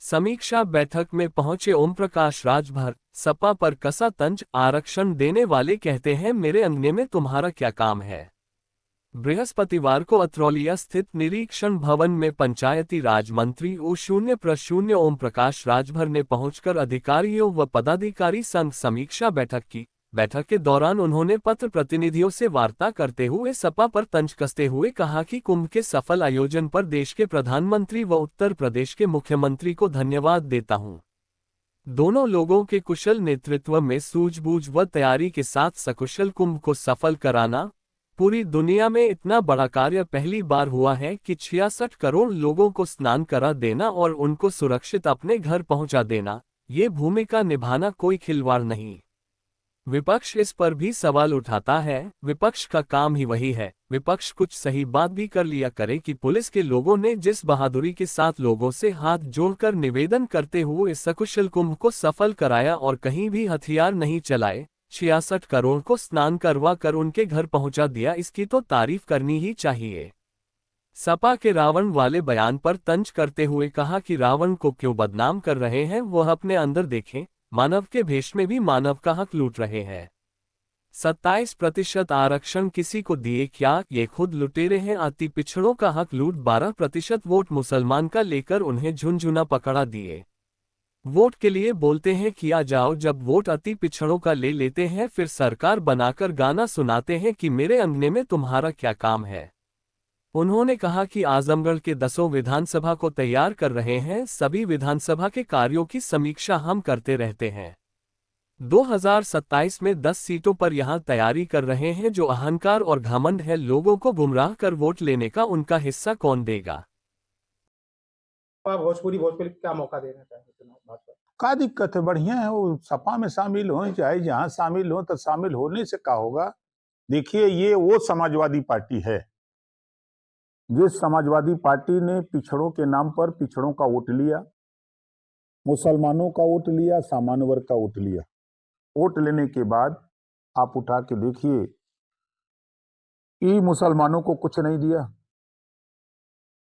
समीक्षा बैठक में पहुंचे ओम प्रकाश राजभर, सपा पर कसा तंज। आरक्षण देने वाले कहते हैं मेरे अंगने में तुम्हारा क्या काम है। बृहस्पतिवार को अत्रौलिया स्थित निरीक्षण भवन में पंचायती राज मंत्री O0 ओम प्रकाश राजभर ने पहुंचकर अधिकारियों व पदाधिकारी संग समीक्षा बैठक की। बैठक के दौरान उन्होंने पत्र प्रतिनिधियों से वार्ता करते हुए सपा पर तंज कसते हुए कहा कि कुंभ के सफल आयोजन पर देश के प्रधानमंत्री व उत्तर प्रदेश के मुख्यमंत्री को धन्यवाद देता हूं। दोनों लोगों के कुशल नेतृत्व में सूझबूझ व तैयारी के साथ सकुशल कुंभ को सफल कराना। पूरी दुनिया में इतना बड़ा कार्य पहली बार हुआ है कि 66 करोड़ लोगों को स्नान करा देना और उनको सुरक्षित अपने घर पहुंचा देना, ये भूमिका निभाना कोई खिलवाड़ नहीं। विपक्ष इस पर भी सवाल उठाता है। विपक्ष का काम ही वही है। विपक्ष कुछ सही बात भी कर लिया करे कि पुलिस के लोगों ने जिस बहादुरी के साथ लोगों से हाथ जोड़कर निवेदन करते हुए सकुशल कुंभ को सफल कराया और कहीं भी हथियार नहीं चलाए, 66 करोड़ को स्नान करवा कर उनके घर पहुंचा दिया, इसकी तो तारीफ करनी ही चाहिए। सपा के रावण वाले बयान पर तंज करते हुए कहा कि रावण को क्यों बदनाम कर रहे हैं, वह अपने अंदर देखें। मानव के भेष में भी मानव का हक लूट रहे हैं। 27% आरक्षण किसी को दिए क्या, ये खुद लुटेरे हैं। अति पिछड़ों का हक लूट। 12% वोट मुसलमान का लेकर उन्हें झुनझुना पकड़ा दिए। वोट के लिए बोलते हैं किया जाओ, जब वोट अति पिछड़ों का ले लेते हैं फिर सरकार बनाकर गाना सुनाते हैं कि मेरे अंगने में तुम्हारा क्या काम है। उन्होंने कहा कि आजमगढ़ के 10 विधानसभा को तैयार कर रहे हैं। सभी विधानसभा के कार्यों की समीक्षा हम करते रहते हैं। 2027 में 10 सीटों पर यहां तैयारी कर रहे हैं। जो अहंकार और घमंड है लोगों को गुमराह कर वोट लेने का, उनका हिस्सा कौन देगा। भोजपुरी क्या मौका देना चाहिए चुनाव भाजपा? का दिक्कत है, बढ़िया है। वो सपा में शामिल हो, चाहे जहां शामिल हो, तो शामिल होने से क्या होगा। देखिए, ये वो समाजवादी पार्टी है जिस समाजवादी पार्टी ने पिछड़ों के नाम पर पिछड़ों का वोट लिया, मुसलमानों का वोट लिया, सामान्य वर्ग का वोट लिया। वोट लेने के बाद आप उठा के देखिए कि मुसलमानों को कुछ नहीं दिया,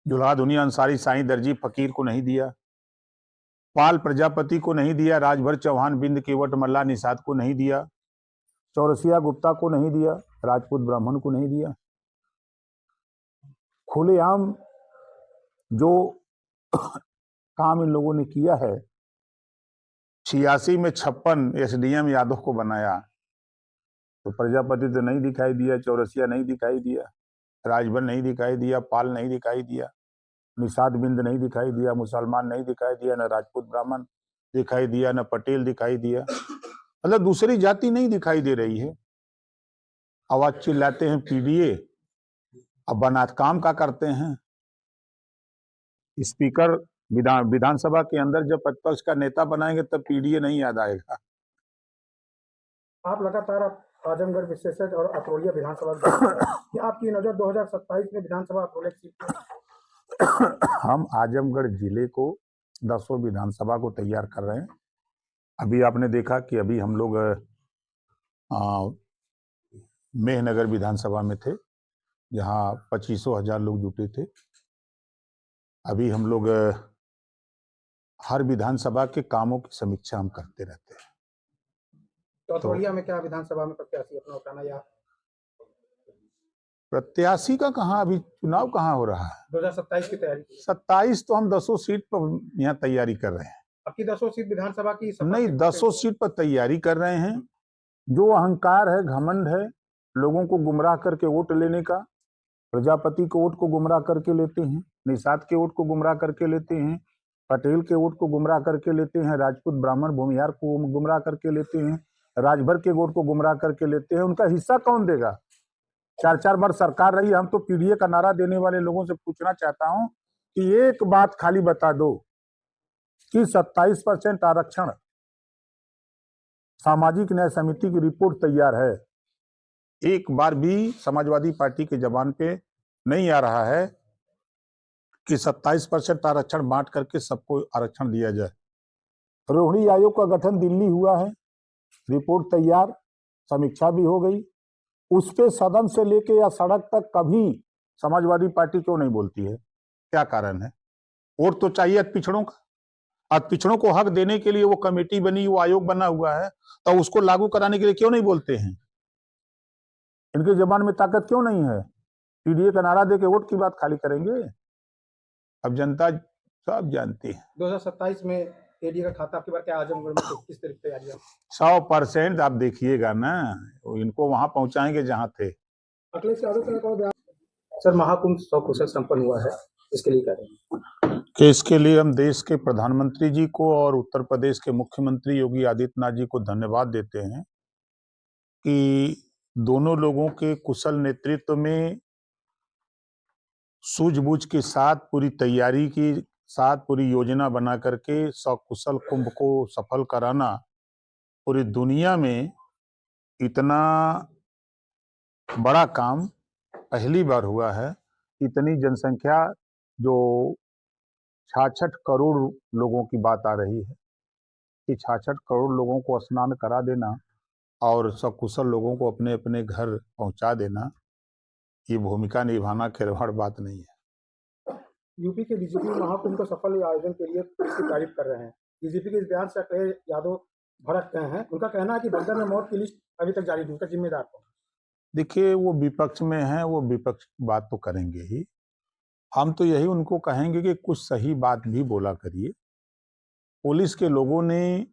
जुल्हा दुनिया अंसारी साईं दर्जी फकीर को नहीं दिया, पाल प्रजापति को नहीं दिया, राजभर चौहान बिंद केवट मल्ला निषाद को नहीं दिया, चौरसिया गुप्ता को नहीं दिया, राजपूत ब्राह्मण को नहीं दिया। खुलेआम जो काम इन लोगों ने किया है, 86 में 56 SDM यादव को बनाया, तो प्रजापति तो नहीं दिखाई दिया, चौरसिया नहीं दिखाई दिया, राजभर नहीं दिखाई दिया, पाल नहीं दिखाई दिया, निषाद बिंद नहीं दिखाई दिया, मुसलमान नहीं दिखाई दिया, न राजपूत ब्राह्मण दिखाई दिया, न पटेल दिखाई दिया। मतलब दूसरी जाति नहीं दिखाई दे रही है। आवाज चिल्लाते हैं PDA, अब बना काम का करते हैं। स्पीकर विधानसभा के अंदर जब प्रतिपक्ष का नेता बनाएंगे तब PDA नहीं याद आएगा। आप लगातार आजमगढ़ विशेषज्ञ और अत्रौलिया विधानसभा कि आपकी नजर 2027 में विधानसभा अत्रौलिया सीट हम आजमगढ़ जिले को 10 विधानसभा को तैयार कर रहे हैं। अभी आपने देखा कि अभी हम लोग मेहनगर विधानसभा में थे, जहां 25,000 लोग जुटे थे। अभी हम लोग हर विधानसभा के कामों की समीक्षा हम करते रहते हैं। तो अत्रौलिया में क्या विधानसभा में प्रत्याशी अपना उठाना, या प्रत्याशी का कहाँ, अभी चुनाव कहाँ हो रहा है। 2027 की तैयारी? 27 तो हम 10 सीट पर यहाँ तैयारी कर रहे हैं। आपकी 10 सीट विधानसभा की नहीं, 10 सीट पर तैयारी कर रहे हैं। जो अहंकार है, घमंड है, लोगों को गुमराह करके वोट लेने का, प्रजापति के वोट को गुमराह करके लेते हैं, निषाद के वोट को गुमराह करके लेते हैं, पटेल के वोट को गुमराह करके लेते हैं, राजपूत ब्राह्मण भूमिहार को गुमराह करके लेते हैं, राजभर के वोट को गुमराह करके लेते हैं। उनका हिस्सा कौन देगा। 4-4 बार सरकार रही। हम तो PDA का नारा देने वाले लोगों से पूछना चाहता हूं कि एक बात खाली बता दो कि 27% आरक्षण, सामाजिक न्याय समिति की रिपोर्ट तैयार है, एक बार भी समाजवादी पार्टी के जबान पे नहीं आ रहा है कि 27% आरक्षण बांट करके सबको आरक्षण दिया जाए। रोहिणी आयोग का गठन दिल्ली हुआ है, रिपोर्ट तैयार, समीक्षा भी हो गई। उस पे सदन से लेके या सड़क तक कभी समाजवादी पार्टी क्यों नहीं बोलती है, क्या कारण है। वोट तो चाहिए पिछड़ों का। और पिछड़ों को हक देने के लिए वो कमेटी बनी, वो आयोग बना हुआ है, तो उसको लागू कराने के लिए क्यों नहीं बोलते हैं? इनके जबान में ताकत क्यों नहीं है? पीडीए का नारा दे के वोट की बात खाली करेंगे। अब जनता सब जानती है। 2027 में एडीए का खाता आपकी बार क्या आजमगढ़ में किस तरह की तैयारियां? 100% आप देखिएगा ना, इनको वहां पहुंचाएंगे जहां थे। अखिलेश यादव का एक और बयान, सर महाकुंभ सकुशल संपन्न हुआ है, इसके लिए कह रहे हैं कि इसके लिए हम देश के प्रधानमंत्री जी को और उत्तर प्रदेश के मुख्यमंत्री योगी आदित्यनाथ जी को धन्यवाद देते हैं कि दोनों लोगों के कुशल नेतृत्व में सूझबूझ के साथ पूरी तैयारी के साथ पूरी योजना बना करके सकुशल कुंभ को सफल कराना पूरी दुनिया में इतना बड़ा काम पहली बार हुआ है। इतनी जनसंख्या जो 66 करोड़ लोगों की बात आ रही है कि 66 करोड़ लोगों को स्नान करा देना और सकुशल लोगों को अपने अपने घर पहुंचा देना, ये भूमिका निभाना खिलवाड़ बात नहीं है। यूपी के डीजीपी महाकुंभ के सफल आयोजन के लिए इसकी तारीफ कर रहे हैं। डीजीपी के इस बयान से अखिलेश यादव भड़क गए हैं। उनका कहना है कि बंदर में मौत की लिस्ट अभी तक जारी नहीं, उसका जिम्मेदार कौन? देखिए, वो विपक्ष में है, वो विपक्ष बात तो करेंगे ही। हम तो यही उनको कहेंगे कि कुछ सही बात भी बोला करिए। पुलिस के लोगों ने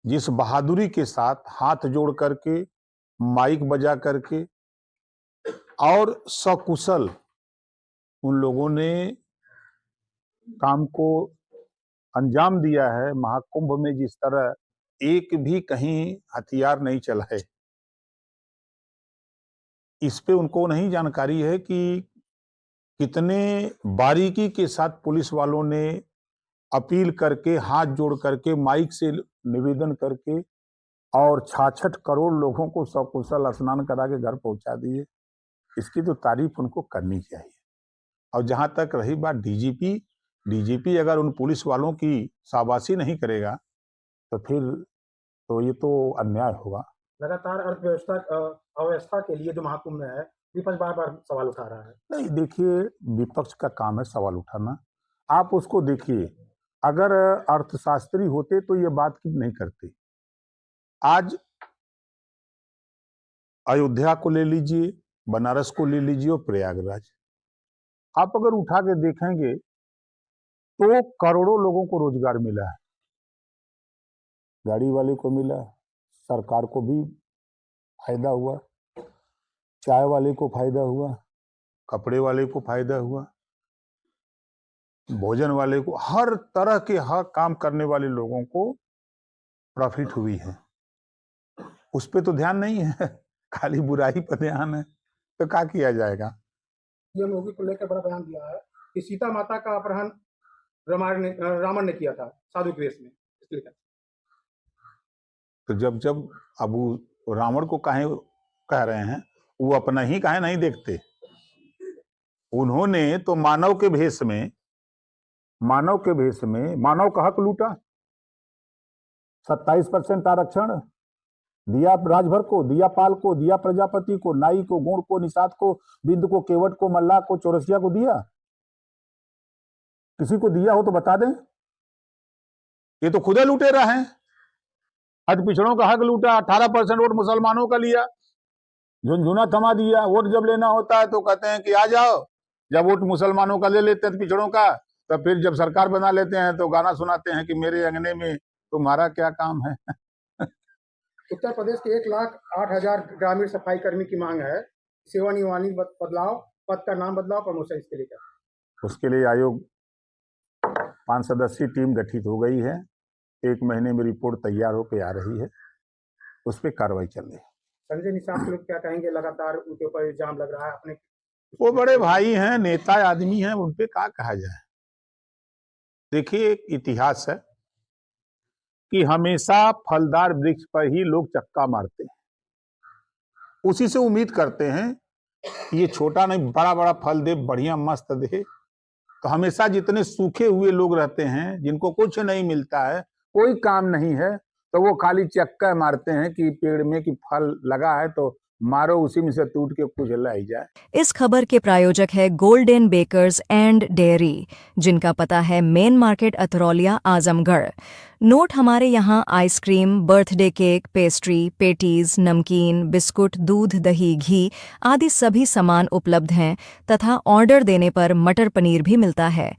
जिस बहादुरी के साथ हाथ जोड़ करके, माइक बजा करके और सकुशल उन लोगों ने काम को अंजाम दिया है, महाकुंभ में जिस तरह एक भी कहीं हथियार नहीं चलाए, इस पे उनको नहीं जानकारी है कि कितने बारीकी के साथ पुलिस वालों ने अपील करके, हाथ जोड़ करके, माइक से निवेदन करके और 66 करोड़ लोगों को सकुशल स्नान करा के घर पहुंचा दिए। इसकी तो तारीफ उनको करनी चाहिए। और जहां तक रही बात डीजीपी अगर उन पुलिस वालों की शाबाशी नहीं करेगा तो फिर तो ये तो अन्याय होगा। लगातार अव्यवस्था के लिए जो महाकुंभ में है, विपक्ष बार बार सवाल उठा रहा है। नहीं, देखिए, विपक्ष का काम है सवाल उठाना। आप उसको देखिए, अगर अर्थशास्त्री होते तो ये बात की नहीं करते। आज अयोध्या को ले लीजिए, बनारस को ले लीजिए और प्रयागराज, आप अगर उठा के देखेंगे तो करोड़ों लोगों को रोजगार मिला है। गाड़ी वाले को मिला, सरकार को भी फायदा हुआ, चाय वाले को फायदा हुआ, कपड़े वाले को फायदा हुआ, भोजन वाले को, हर तरह के हर काम करने वाले लोगों को प्रॉफिट हुई है। उस पे तो ध्यान नहीं है, खाली बुराई पर ध्यान है, तो क्या किया जाएगा? सीएम योगी को लेकर बड़ा बयान दिया है कि सीता माता का अपहरण रावण ने किया था साधु के वेश में, इसलिए तो जब अब रावण को काहे कह रहे हैं, वो अपना ही काहे नहीं देखते? उन्होंने तो मानव के भेष में मानव का हक लूटा। 27% आरक्षण दिया राजभर को, दिया पाल को, दिया प्रजापति को, नाई को, गौड़ को, निषाद को, बिंद को, केवट को, मल्लाह को, चौरसिया को दिया। किसी को दिया हो तो बता दें। ये तो खुदे लुटेरा हैं। आज पिछड़ों का हक लूटा, 18% वोट मुसलमानों का लिया, झुनझुना थमा दिया। वोट जब लेना होता है तो कहते हैं कि आ जाओ, जब वोट मुसलमानों का ले लेते हैं पिछड़ों का, तो फिर जब सरकार बना लेते हैं तो गाना सुनाते हैं कि मेरे अंगने में तुम्हारा क्या काम है। उत्तर प्रदेश के 1,08,000 ग्रामीण सफाई कर्मी की मांग है, सेवा नियमावली बदलाव, पद का नाम बदलाव, प्रमोशन, इसके लिए क्या? उसके लिए आयोग 5 सदस्यीय टीम गठित हो गई है। 1 महीने में रिपोर्ट तैयार होकर आ रही है, उस पर कार्रवाई चल रही है। संजय निषाद के लोग क्या कहेंगे? लगातार उनके ऊपर इल्जाम लग रहा है। अपने वो बड़े भाई हैं, नेता आदमी हैं, उन पे क्या कहा जाए। देखिए, एक इतिहास है कि हमेशा फलदार वृक्ष पर ही लोग चक्का मारते हैं, उसी से उम्मीद करते हैं ये छोटा नहीं बड़ा बड़ा फल दे, बढ़िया मस्त दे। तो हमेशा जितने सूखे हुए लोग रहते हैं, जिनको कुछ नहीं मिलता है, कोई काम नहीं है, तो वो खाली चक्का मारते हैं कि पेड़ में कि फल लगा है तो मारो उसी में से टूट के कुछ लाई जाए। इस खबर के प्रायोजक है गोल्डन बेकर्स एंड डेयरी, जिनका पता है main market Atraulia Azamgarh. Note हमारे यहाँ ice cream, birthday cake, pastry, patties, नमकीन, बिस्कुट, दूध, दही, घी आदि सभी सामान उपलब्ध हैं तथा ऑर्डर देने पर मटर पनीर भी मिलता है।